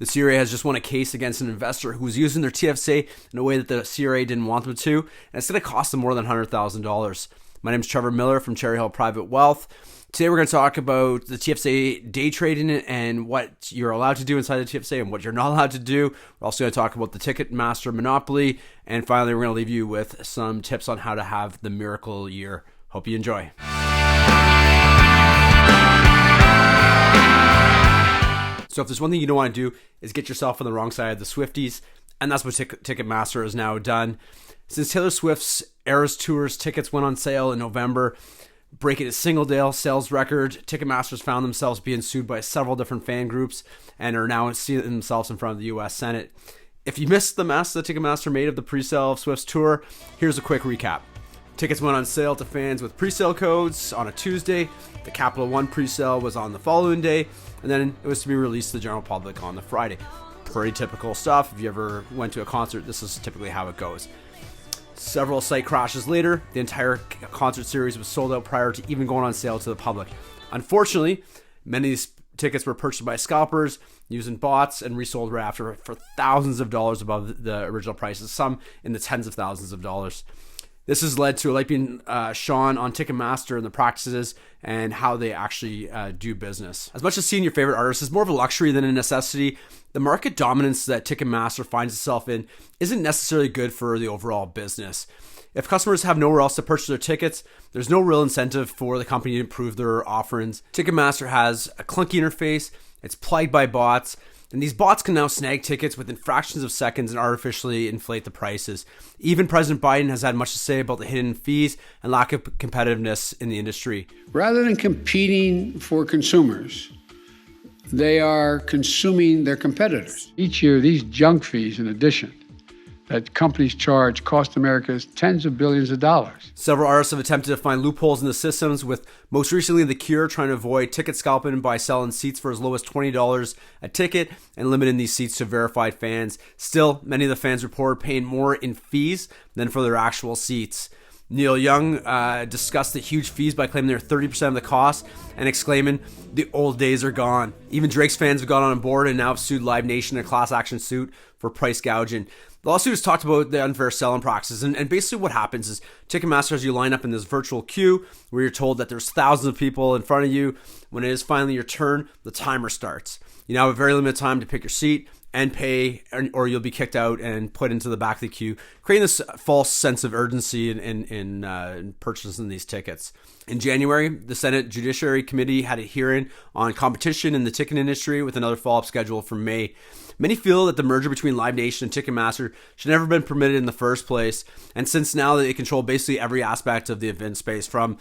The CRA has just won a case against an investor who was using their TFSA in a way that the CRA didn't want them to, and it's going to cost them more than $100,000. My name is Trevor Miller from Cherry Hill Private Wealth. Today we're going to talk about the TFSA day trading and what you're allowed to do inside the TFSA and what you're not allowed to do. We're also going to talk about the Ticketmaster monopoly, and finally we're going to leave you with some tips on how to have the miracle year. Hope you enjoy. So if there's one thing you don't want to do is get yourself on the wrong side of the Swifties, and that's what Ticketmaster has now done. Since Taylor Swift's Eras Tour's tickets went on sale in November, breaking a single-day sales record, Ticketmaster's found themselves being sued by several different fan groups and are now seeing themselves in front of the U.S. Senate. If you missed the mess that Ticketmaster made of the pre-sale of Swift's tour, here's a quick recap. Tickets went on sale to fans with pre-sale codes on a Tuesday. The Capital One pre-sale was on the following day, and then it was to be released to the general public on the Friday. Pretty typical stuff. If you ever went to a concert, this is typically how it goes. Several site crashes later, the entire concert series was sold out prior to even going on sale to the public. Unfortunately, many of these tickets were purchased by scalpers using bots and resold right after for thousands of dollars above the original prices, some in the tens of thousands of dollars. This has led to a light being shone on Ticketmaster and the practices and how they actually do business. As much as seeing your favorite artist is more of a luxury than a necessity, the market dominance that Ticketmaster finds itself in isn't necessarily good for the overall business. If customers have nowhere else to purchase their tickets, there's no real incentive for the company to improve their offerings. Ticketmaster has a clunky interface, it's plagued by bots, and these bots can now snag tickets within fractions of seconds and artificially inflate the prices. Even President Biden has had much to say about the hidden fees and lack of competitiveness in the industry. Rather than competing for consumers, they are consuming their competitors. Each year, these junk fees, in addition, that companies charge cost Americans tens of billions of dollars. Several artists have attempted to find loopholes in the systems, with most recently The Cure trying to avoid ticket scalping by selling seats for as low as $20 a ticket and limiting these seats to verified fans. Still, many of the fans reported paying more in fees than for their actual seats. Neil Young discussed the huge fees by claiming they're 30% of the cost and exclaiming, "The old days are gone." Even Drake's fans have got on board and now have sued Live Nation in a class action suit for price gouging. The lawsuit has talked about the unfair selling practices, and basically what happens is Ticketmaster has you line up in this virtual queue where you're told that there's thousands of people in front of you. When it is finally your turn, the timer starts. You now have a very limited time to pick your seat and pay, or you'll be kicked out and put into the back of the queue, creating this false sense of urgency in purchasing these tickets. In January, the Senate Judiciary Committee had a hearing on competition in the ticket industry with another follow-up scheduled for May. Many feel that the merger between Live Nation and Ticketmaster should never have been permitted in the first place, and since now they control basically every aspect of the event space, from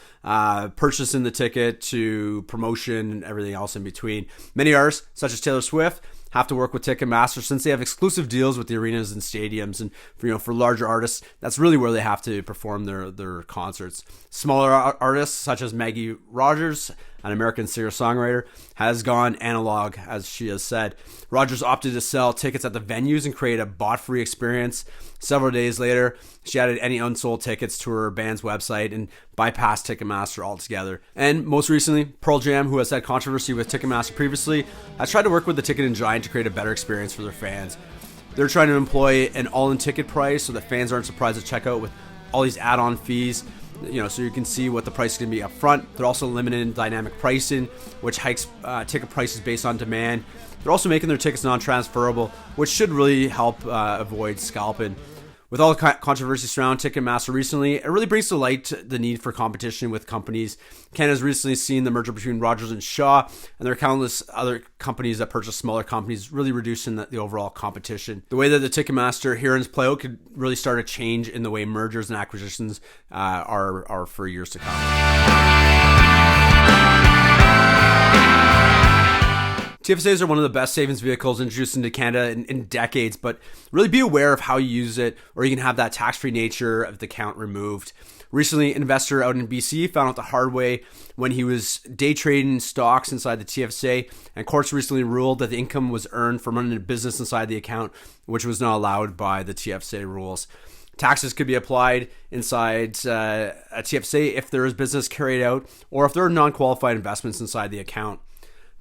purchasing the ticket to promotion and everything else in between. Many artists, such as Taylor Swift, have to work with Ticketmaster since they have exclusive deals with the arenas and stadiums, and for larger artists, that's really where they have to perform their concerts. Smaller artists such as Maggie Rogers, an American singer-songwriter, has gone analog, as she has said. Rogers opted to sell tickets at the venues and create a bot-free experience. Several days later, she added any unsold tickets to her band's website and bypassed Ticketmaster altogether. And most recently, Pearl Jam, who has had controversy with Ticketmaster previously, has tried to work with the ticketing giant to create a better experience for their fans. They're trying to employ an all-in ticket price so that fans aren't surprised at checkout with all these add-on fees. So you can see what the price is going to be up front. They're also limiting dynamic pricing, which hikes ticket prices based on demand. They're also making their tickets non-transferable, which should really help avoid scalping. With all the controversy surrounding Ticketmaster recently, it really brings to light the need for competition with companies. Canada's recently seen the merger between Rogers and Shaw, and there are countless other companies that purchase smaller companies, really reducing the overall competition. The way that the Ticketmaster hearings play out could really start a change in the way mergers and acquisitions are for years to come. TFSAs are one of the best savings vehicles introduced into Canada in decades, but really be aware of how you use it, or you can have that tax-free nature of the account removed. Recently, an investor out in BC found out the hard way when he was day trading stocks inside the TFSA, and courts recently ruled that the income was earned from running a business inside the account, which was not allowed by the TFSA rules. Taxes could be applied inside a TFSA if there is business carried out, or if there are non-qualified investments inside the account.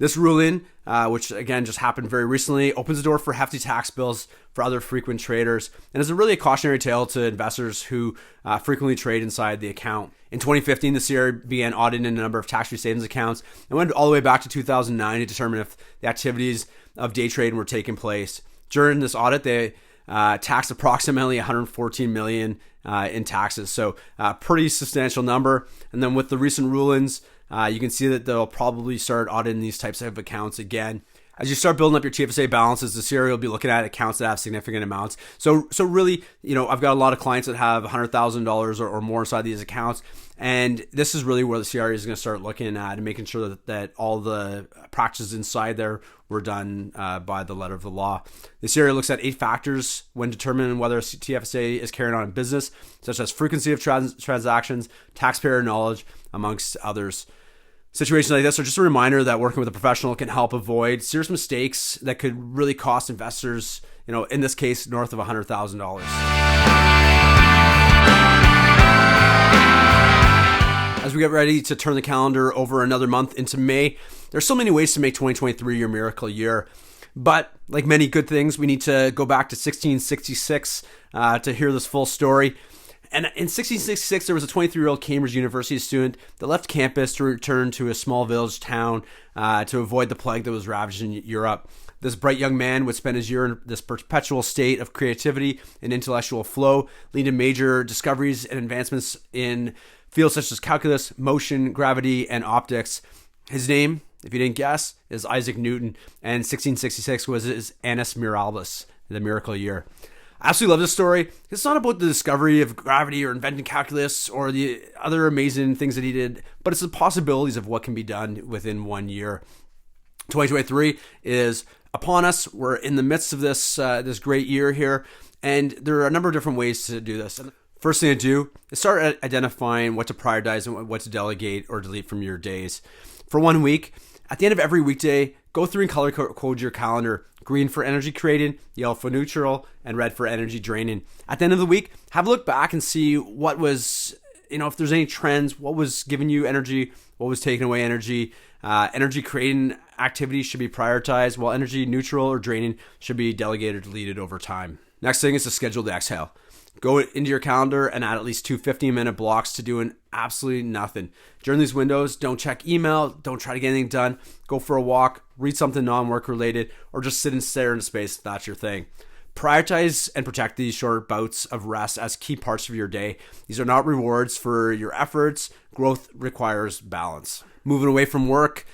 This ruling, which again just happened very recently, opens the door for hefty tax bills for other frequent traders and is really a cautionary tale to investors who frequently trade inside the account. In 2015, the CRA began auditing a number of tax-free savings accounts and went all the way back to 2009 to determine if the activities of day trading were taking place. During this audit, they taxed approximately $114 million in taxes, so a pretty substantial number. And then with the recent rulings, you can see that they'll probably start auditing these types of accounts again. As you start building up your TFSA balances, the CRA will be looking at accounts that have significant amounts. So really, I've got a lot of clients that have $100,000 or more inside these accounts. And this is really where the CRA is going to start looking at and making sure that all the practices inside there were done by the letter of the law. The CRA looks at 8 factors when determining whether a TFSA is carried on in business, such as frequency of transactions, taxpayer knowledge, amongst others. Situations like this are just a reminder that working with a professional can help avoid serious mistakes that could really cost investors, in this case, north of $100,000. As we get ready to turn the calendar over another month into May, there's so many ways to make 2023 your miracle year. But like many good things, we need to go back to 1666 to hear this full story. And in 1666, there was a 23-year-old Cambridge University student that left campus to return to a small village town to avoid the plague that was ravaging Europe. This bright young man would spend his year in this perpetual state of creativity and intellectual flow, leading to major discoveries and advancements in fields such as calculus, motion, gravity, and optics. His name, if you didn't guess, is Isaac Newton, and 1666 was his Annus Mirabilis, the miracle year. I absolutely love this story. It's not about the discovery of gravity or inventing calculus or the other amazing things that he did, but it's the possibilities of what can be done within 1 year. 2023 is upon us. We're in the midst of this great year here, and there are a number of different ways to do this. First thing to do is start identifying what to prioritize and what to delegate or delete from your days. For 1 week, at the end of every weekday, go through and color code your calendar. Green for energy creating, yellow for neutral, and red for energy draining. At the end of the week, have a look back and see what was, if there's any trends, what was giving you energy, what was taking away energy. Energy creating activities should be prioritized, while energy neutral or draining should be delegated or deleted over time. Next thing is to schedule the exhale. Go into your calendar and add at least 2 15-minute blocks to doing absolutely nothing. During these windows, don't check email, don't try to get anything done. Go for a walk, read something non-work related, or just sit and stare into space if that's your thing. Prioritize and protect these short bouts of rest as key parts of your day. These are not rewards for your efforts. Growth requires balance. Moving away from work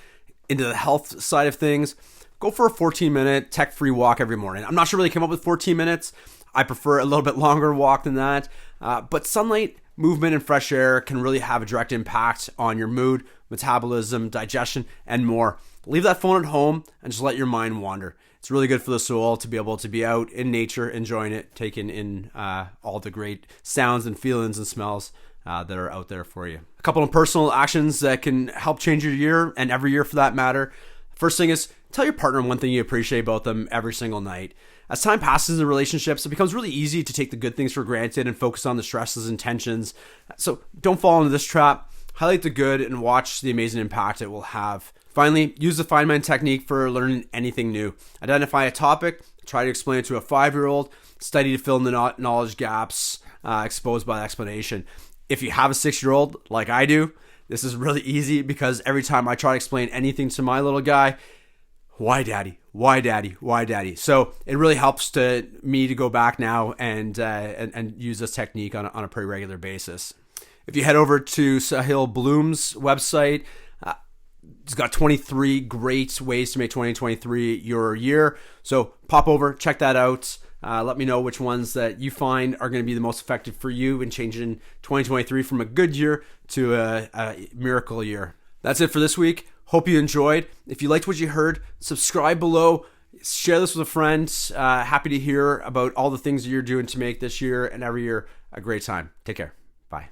into the health side of things, go for a 14-minute tech-free walk every morning. I'm not sure really came up with 14 minutes. I prefer a little bit longer walk than that. But sunlight, movement, and fresh air can really have a direct impact on your mood, metabolism, digestion, and more. Leave that phone at home and just let your mind wander. It's really good for the soul to be able to be out in nature, enjoying it, taking in all the great sounds and feelings and smells that are out there for you. A couple of personal actions that can help change your year, and every year for that matter. First thing is, tell your partner one thing you appreciate about them every single night. As time passes in relationships, it becomes really easy to take the good things for granted and focus on the stresses and tensions. So don't fall into this trap. Highlight the good and watch the amazing impact it will have. Finally, use the Feynman technique for learning anything new. Identify a topic, try to explain it to a 5-year-old, study to fill in the knowledge gaps exposed by the explanation. If you have a 6-year-old like I do, this is really easy because every time I try to explain anything to my little guy, why daddy? Why daddy? Why daddy? So it really helps me to go back now and use this technique on a pretty regular basis. If you head over to Sahil Bloom's website, it's got 23 great ways to make 2023 your year. So pop over, check that out. Let me know which ones that you find are going to be the most effective for you in changing 2023 from a good year to a miracle year. That's it for this week. Hope you enjoyed. If you liked what you heard, subscribe below. Share this with a friend. Happy to hear about all the things that you're doing to make this year and every year a great time. Take care. Bye.